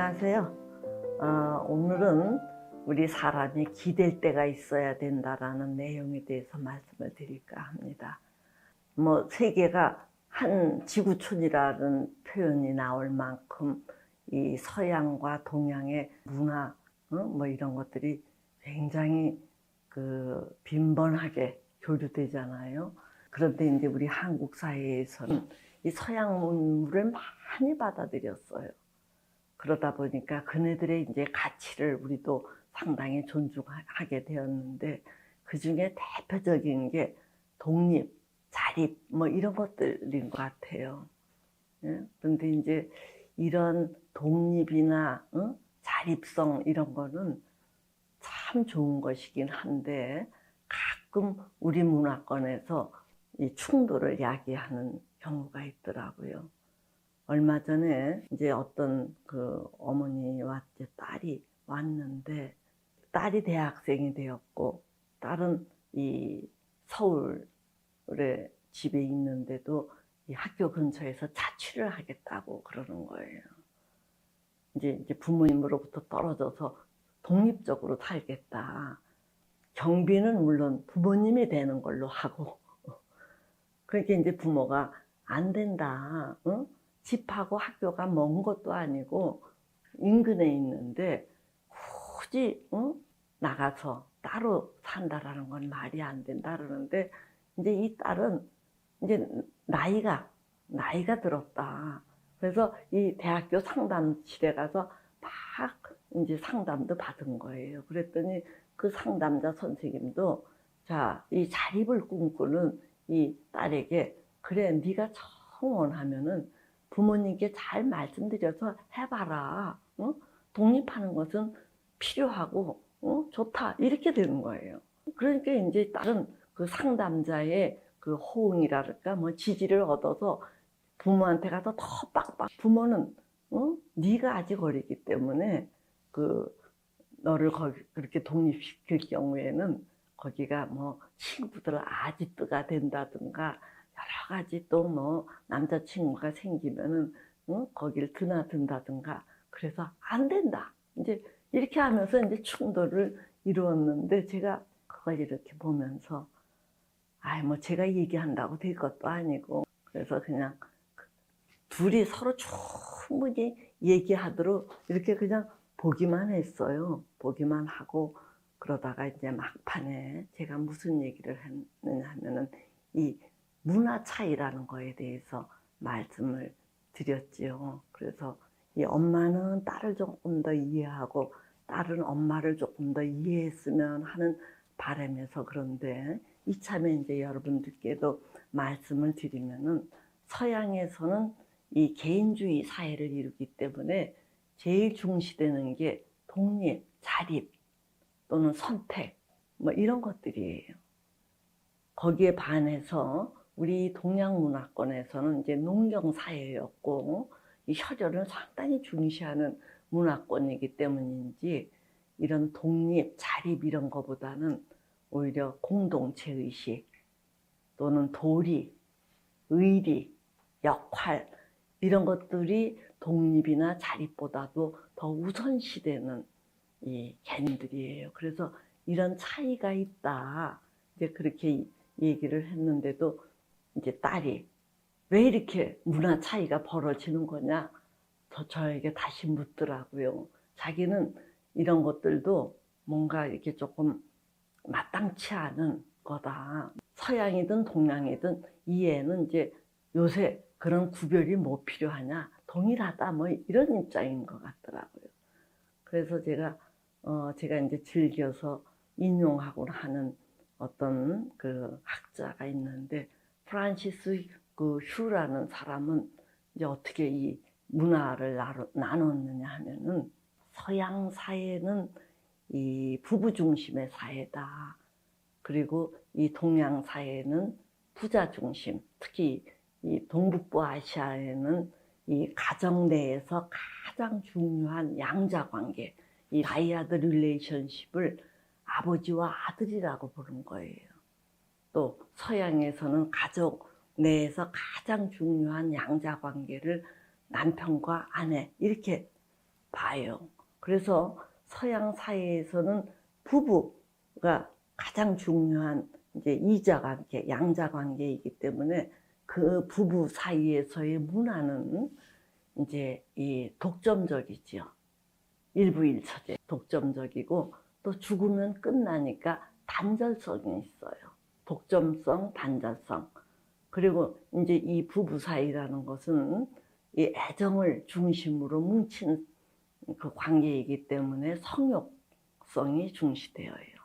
안녕하세요. 오늘은 우리 사람이 기댈 때가 있어야 된다라는 내용에 대해서 말씀을 드릴까 합니다. 세계가 한 지구촌이라는 표현이 나올 만큼 이 서양과 동양의 문화, 이런 것들이 굉장히 빈번하게 교류되잖아요. 그런데 이제 우리 한국 사회에서는 이 서양 문물을 많이 받아들였어요. 그러다 보니까 그네들의 이제 가치를 우리도 상당히 존중하게 되었는데, 그 중에 대표적인 게 독립, 자립, 이런 것들인 것 같아요. 예? 그런데 이제 이런 독립이나 자립성 이런 거는 참 좋은 것이긴 한데, 가끔 우리 문화권에서 이 충돌을 야기하는 경우가 있더라고요. 얼마 전에 이제 어떤 어머니와 이제 딸이 왔는데, 딸이 대학생이 되었고 딸은 이 서울에 집에 있는데도 이 학교 근처에서 자취를 하겠다고 그러는 거예요. 이제 부모님으로부터 떨어져서 독립적으로 살겠다. 경비는 물론 부모님이 되는 걸로 하고. 그러니까 이제 부모가 안 된다. 응? 집하고 학교가 먼 것도 아니고 인근에 있는데 굳이 나가서 따로 산다라는 건 말이 안 된다 그러는데, 이제 이 딸은 이제 나이가 들었다. 그래서 이 대학교 상담실에 가서 막 이제 상담도 받은 거예요. 그랬더니 그 상담자 선생님도 이 자립을 꿈꾸는 이 딸에게, 그래 네가 정 원하면은 부모님께 잘 말씀드려서 해봐라. 독립하는 것은 필요하고 좋다. 이렇게 되는 거예요. 그러니까 이제 다른 그 상담자의 그 호응이랄까 지지를 얻어서 부모한테 가서 더 빡빡. 부모는 네가 아직 어리기 때문에 너를 거기 그렇게 독립시킬 경우에는 거기가 친구들 아지트가 된다든가 여러 가지 또 남자친구가 생기면은 거길 드나든다든가, 그래서 안 된다. 이제 이렇게 하면서 이제 충돌을 이루었는데, 제가 그걸 이렇게 보면서 제가 얘기한다고 될 것도 아니고, 그래서 그냥 둘이 서로 충분히 얘기하도록 이렇게 그냥 보기만 했어요. 보기만 하고, 그러다가 이제 막판에 제가 무슨 얘기를 했느냐 하면은 이 문화 차이라는 거에 대해서 말씀을 드렸지요. 그래서 이 엄마는 딸을 조금 더 이해하고 딸은 엄마를 조금 더 이해했으면 하는 바람에서, 그런데 이참에 이제 여러분들께도 말씀을 드리면은, 서양에서는 이 개인주의 사회를 이루기 때문에 제일 중시되는 게 독립, 자립 또는 선택 이런 것들이에요. 거기에 반해서 우리 동양 문화권에서는 이제 농경 사회였고 이 혈연을 상당히 중시하는 문화권이기 때문인지, 이런 독립, 자립 이런 거보다는 오히려 공동체 의식 또는 도리, 의리, 역할 이런 것들이 독립이나 자립보다도 더 우선시되는 이 개념들이에요. 그래서 이런 차이가 있다. 이제 그렇게 얘기를 했는데도 이제 딸이 왜 이렇게 문화 차이가 벌어지는 거냐 저에게 다시 묻더라고요. 자기는 이런 것들도 뭔가 이렇게 조금 마땅치 않은 거다. 서양이든 동양이든 이해는 이제 요새 그런 구별이 뭐 필요하냐, 동일하다 이런 입장인 것 같더라고요. 그래서 제가 이제 즐겨서 인용하곤 하는 어떤 그 학자가 있는데, 프란시스 휴라는 사람은 이제 어떻게 이 문화를 나눴느냐 하면은, 서양 사회는 이 부부 중심의 사회다. 그리고 이 동양 사회는 부자 중심, 특히 이 동북부 아시아에는 이 가정 내에서 가장 중요한 양자 관계, 이 다이아드 릴레이션십을 아버지와 아들이라고 보는 거예요. 또 서양에서는 가족 내에서 가장 중요한 양자 관계를 남편과 아내 이렇게 봐요. 그래서 서양 사회에서는 부부가 가장 중요한 이제 이자 관계, 양자 관계이기 때문에 그 부부 사이에서의 문화는 이제 이 독점적이지요. 일부일처제 독점적이고 또 죽으면 끝나니까 단절성이 있어요. 독점성, 단절성. 그리고 이제 이 부부 사이라는 것은 이 애정을 중심으로 뭉친 그 관계이기 때문에 성욕성이 중시되어요.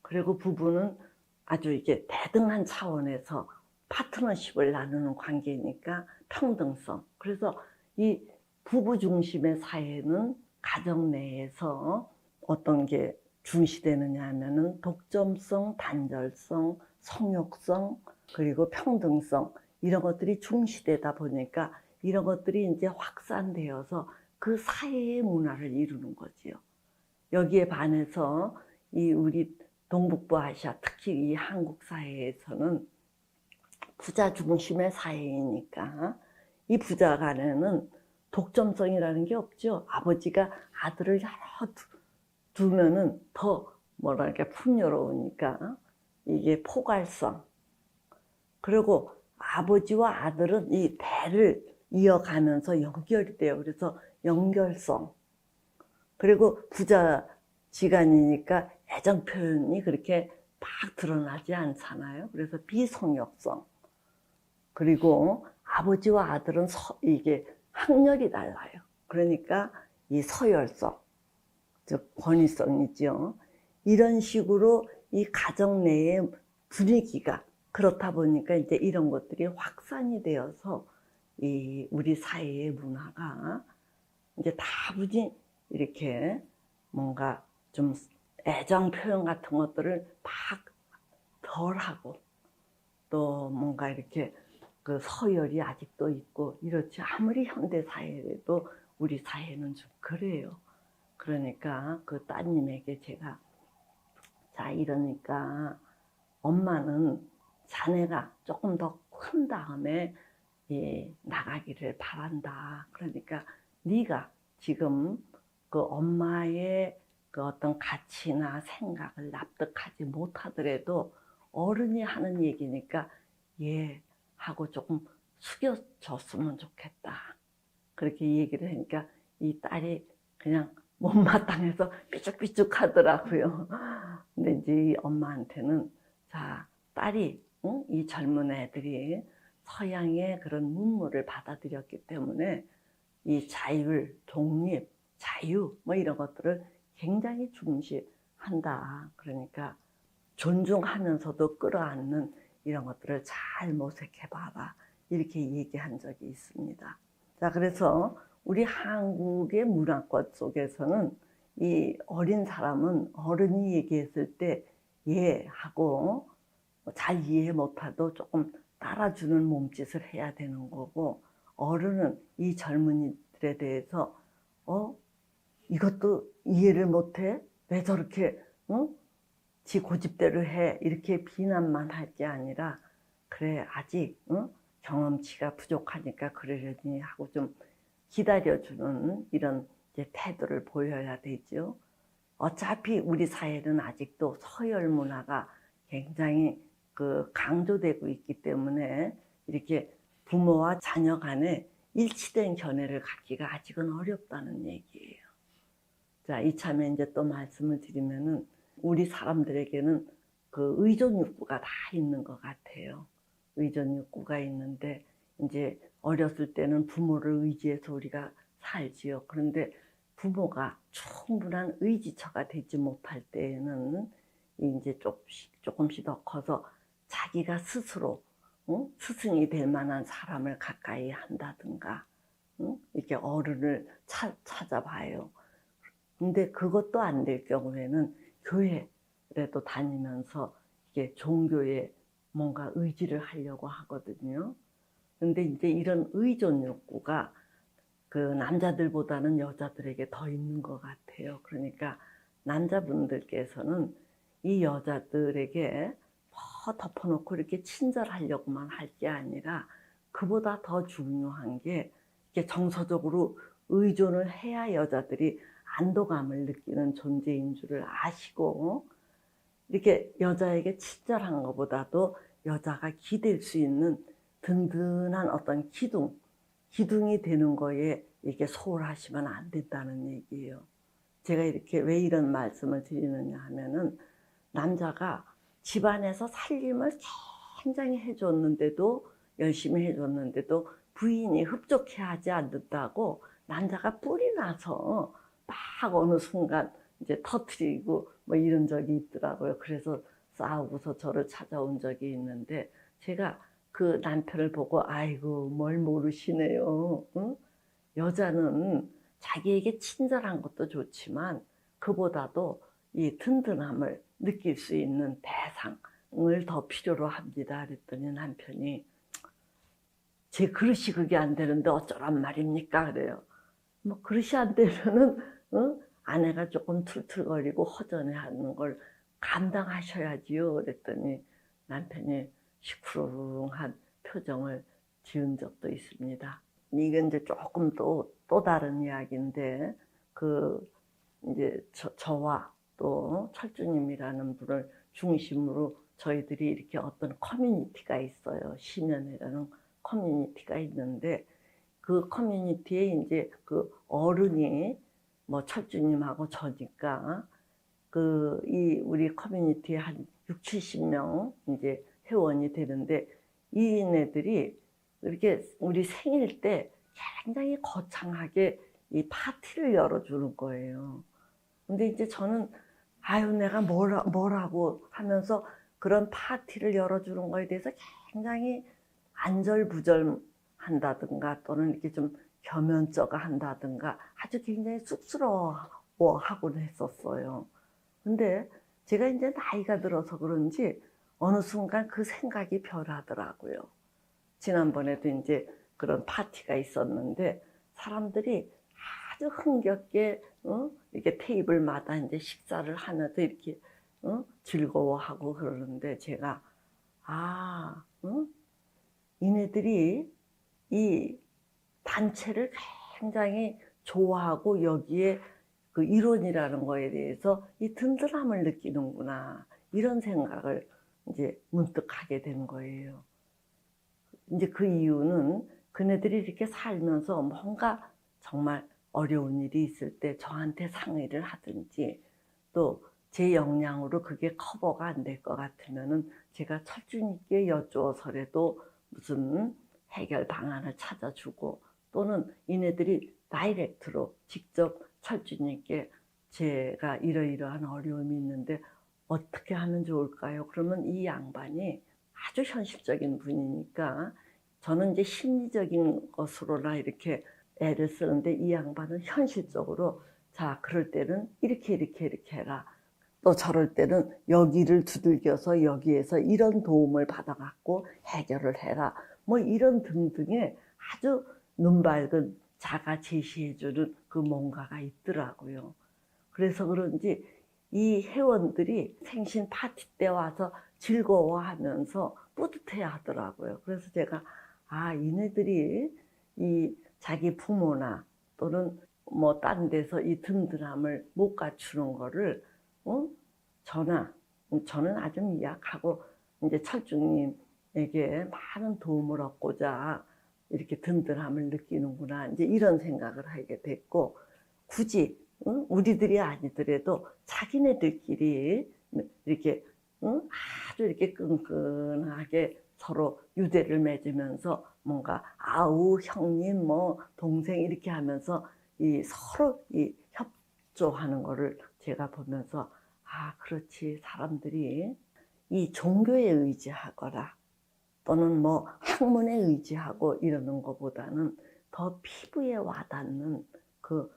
그리고 부부는 아주 이제 대등한 차원에서 파트너십을 나누는 관계니까 평등성. 그래서 이 부부 중심의 사회는 가정 내에서 어떤 게 중시되느냐 하면은 독점성, 단절성, 성욕성, 그리고 평등성 이런 것들이 중시되다 보니까 이런 것들이 이제 확산되어서 그 사회의 문화를 이루는 거지요. 여기에 반해서 이 우리 동북부 아시아, 특히 이 한국 사회에서는 부자 중심의 사회이니까 이 부자 간에는 독점성이라는 게 없죠. 아버지가 아들을 여러 두면은 더 뭐랄까 풍요로우니까 이게 포괄성. 그리고 아버지와 아들은 이 대를 이어가면서 연결이 돼요. 그래서 연결성. 그리고 부자 지간이니까 애정 표현이 그렇게 막 드러나지 않잖아요. 그래서 비성역성. 그리고 아버지와 아들은 이게 학렬이 달라요. 그러니까 이 서열성, 즉 권위성이죠. 이런 식으로 이 가정 내의 분위기가 그렇다 보니까 이제 이런 것들이 확산이 되어서 이 우리 사회의 문화가 이제 다분히 이렇게 뭔가 좀 애정 표현 같은 것들을 막 덜하고 또 뭔가 이렇게 그 서열이 아직도 있고 이렇지. 아무리 현대 사회라도 우리 사회는 좀 그래요. 그러니까 그 따님에게 제가 자 이러니까 엄마는 자네가 조금 더 큰 다음에 나가기를 바란다. 그러니까 네가 지금 그 엄마의 그 어떤 가치나 생각을 납득하지 못하더라도 어른이 하는 얘기니까 예 하고 조금 숙여줬으면 좋겠다. 그렇게 얘기를 하니까 이 딸이 그냥 못마땅해서 삐죽삐죽 하더라고요. 근데 이제 이 엄마한테는 자 딸이 응? 이 젊은 애들이 서양의 그런 문물을 받아들였기 때문에 이 자율, 독립, 자유 뭐 이런 것들을 굉장히 중시한다. 그러니까 존중하면서도 끌어안는 이런 것들을 잘 모색해봐라. 이렇게 얘기한 적이 있습니다. 자, 그래서 우리 한국의 문화권 속에서는 이 어린 사람은 어른이 얘기했을 때 예 하고 잘 이해 못해도 조금 따라주는 몸짓을 해야 되는 거고 어른은 이 젊은이들에 대해서 이것도 이해를 못해? 왜 저렇게 지 고집대로 해? 이렇게 비난만 할 게 아니라 그래 아직 경험치가 부족하니까 그러려니 하고 좀 기다려주는 이런 이제 태도를 보여야 되죠. 어차피 우리 사회는 아직도 서열 문화가 굉장히 그 강조되고 있기 때문에 이렇게 부모와 자녀 간에 일치된 견해를 갖기가 아직은 어렵다는 얘기예요. 자, 이참에 이제 또 말씀을 드리면은 우리 사람들에게는 그 의존 욕구가 다 있는 것 같아요. 의존 욕구가 있는데 이제 어렸을 때는 부모를 의지해서 우리가 살지요. 그런데 부모가 충분한 의지처가 되지 못할 때에는 이제 조금씩 더 커서 자기가 스스로 스승이 될 만한 사람을 가까이 한다든가 이렇게 어른을 찾아봐요. 근데 그것도 안 될 경우에는 교회라도 다니면서 이게 종교에 뭔가 의지를 하려고 하거든요. 근데 이제 이런 의존 욕구가 그 남자들보다는 여자들에게 더 있는 것 같아요. 그러니까 남자분들께서는 이 여자들에게 뭐 덮어놓고 이렇게 친절하려고만 할 게 아니라 그보다 더 중요한 게 이게 정서적으로 의존을 해야 여자들이 안도감을 느끼는 존재인 줄을 아시고 이렇게 여자에게 친절한 것보다도 여자가 기댈 수 있는 든든한 어떤 기둥이 되는 거에 이렇게 소홀하시면 안 된다는 얘기예요. 제가 이렇게 왜 이런 말씀을 드리느냐 하면은 남자가 집안에서 살림을 굉장히 해줬는데도 열심히 해줬는데도 부인이 흡족해 하지 않는다고 남자가 뿔이 나서 막 어느 순간 이제 터트리고 뭐 이런 적이 있더라고요. 그래서 싸우고서 저를 찾아온 적이 있는데 제가 그 남편을 보고 아이고 뭘 모르시네요. 응? 여자는 자기에게 친절한 것도 좋지만 그보다도 이 든든함을 느낄 수 있는 대상을 더 필요로 합니다. 그랬더니 남편이 제 그릇이 그게 안 되는데 어쩌란 말입니까? 그래요. 뭐 그릇이 안 되면은 아내가 조금 툴툴거리고 허전해하는 걸 감당하셔야지요. 그랬더니 남편이 시큰둥한 표정을 지은 적도 있습니다. 이건 이제 조금 또 다른 이야기인데 그 이제 저와 또 철주님이라는 분을 중심으로 저희들이 이렇게 어떤 커뮤니티가 있어요. 심연회라는 커뮤니티가 있는데 그 커뮤니티에 이제 그 어른이 뭐 철주님하고 저니까 이 우리 커뮤니티에 한 6, 70명 이제 회원이 되는데 이네들이 이렇게 우리 생일 때 굉장히 거창하게 이 파티를 열어주는 거예요. 근데 이제 저는 아유 내가 뭐라고 하면서 그런 파티를 열어주는 거에 대해서 굉장히 안절부절한다든가 또는 이렇게 좀 겸연쩍어 한다든가 아주 굉장히 쑥스러워하곤 했었어요. 근데 제가 이제 나이가 들어서 그런지 어느 순간 그 생각이 변하더라고요. 지난번에도 이제 그런 파티가 있었는데 사람들이 아주 흥겹게 이렇게 테이블마다 이제 식사를 하면서 이렇게 즐거워하고 그러는데 제가 이네들이 이 단체를 굉장히 좋아하고 여기에 그 이론이라는 거에 대해서 이 든든함을 느끼는구나 이런 생각을 이제 문득 하게 된 거예요. 이제 그 이유는 그네들이 이렇게 살면서 뭔가 정말 어려운 일이 있을 때 저한테 상의를 하든지 또 제 역량으로 그게 커버가 안 될 것 같으면은 제가 철주님께 여쭈어서라도 무슨 해결 방안을 찾아주고 또는 이네들이 다이렉트로 직접 철주님께 제가 이러이러한 어려움이 있는데 어떻게 하면 좋을까요? 그러면 이 양반이 아주 현실적인 분이니까 저는 이제 심리적인 것으로나 이렇게 애를 쓰는데 이 양반은 현실적으로 자 그럴 때는 이렇게 해라. 또 저럴 때는 여기를 두들겨서 여기에서 이런 도움을 받아갖고 해결을 해라. 뭐 이런 등등의 아주 눈밝은 자가 제시해주는 그 뭔가가 있더라고요. 그래서 그런지 이 회원들이 생신 파티 때 와서 즐거워하면서 뿌듯해 하더라고요. 그래서 제가 이네들이 이 자기 부모나 또는 뭐 딴 데서 이 든든함을 못 갖추는 거를 저는 아주 미약하고 이제 철중님에게 많은 도움을 얻고자 이렇게 든든함을 느끼는구나 이제 이런 생각을 하게 됐고 굳이 우리들이 아니더라도 자기네들끼리 이렇게 아주 이렇게 끈끈하게 서로 유대를 맺으면서 뭔가 아우 형님 뭐 동생 이렇게 하면서 이 서로 이 협조하는 거를 제가 보면서 그렇지 사람들이 이 종교에 의지하거나 또는 뭐 학문에 의지하고 이러는 것보다는 더 피부에 와닿는 그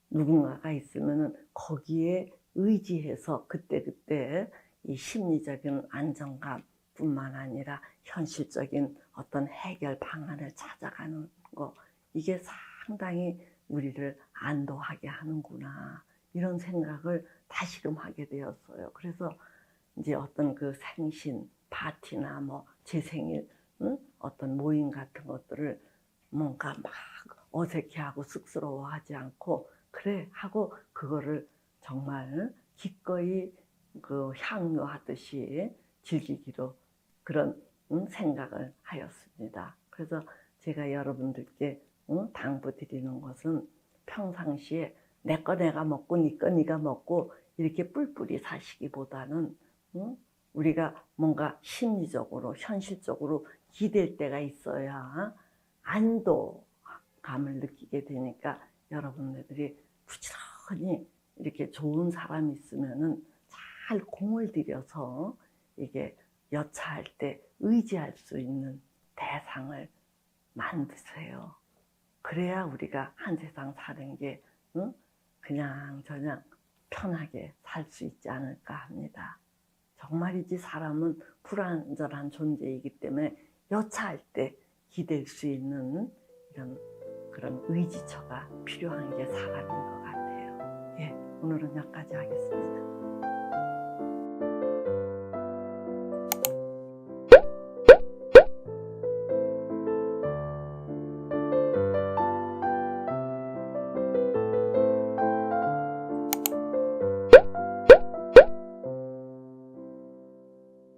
누군가가 있으면은 거기에 의지해서 그때그때 이 심리적인 안정감뿐만 아니라 현실적인 어떤 해결 방안을 찾아가는 거 이게 상당히 우리를 안도하게 하는구나 이런 생각을 다시금 하게 되었어요. 그래서 이제 어떤 그 생신 파티나 뭐 제 생일 어떤 모임 같은 것들을 뭔가 막 어색해하고 쑥스러워하지 않고 그래 하고 그거를 정말 기꺼이 그 향유하듯이 즐기기로 그런 생각을 하였습니다. 그래서 제가 여러분들께 당부드리는 것은 평상시에 내 거 내가 먹고 네 거 네가 먹고 이렇게 뿔뿔이 사시기보다는 우리가 뭔가 심리적으로 현실적으로 기댈 때가 있어야 안도감을 느끼게 되니까 여러분들이 부지런히 이렇게 좋은 사람이 있으면은 잘 공을 들여서 이게 여차할 때 의지할 수 있는 대상을 만드세요. 그래야 우리가 한 세상 사는 게 그냥 저냥 편하게 살 수 있지 않을까 합니다. 정말이지 사람은 불완전한 존재이기 때문에 여차할 때 기댈 수 있는 이런 그런 의지처가 필요한 게 사람인 것 같아요. 예, 오늘은 여기까지 하겠습니다.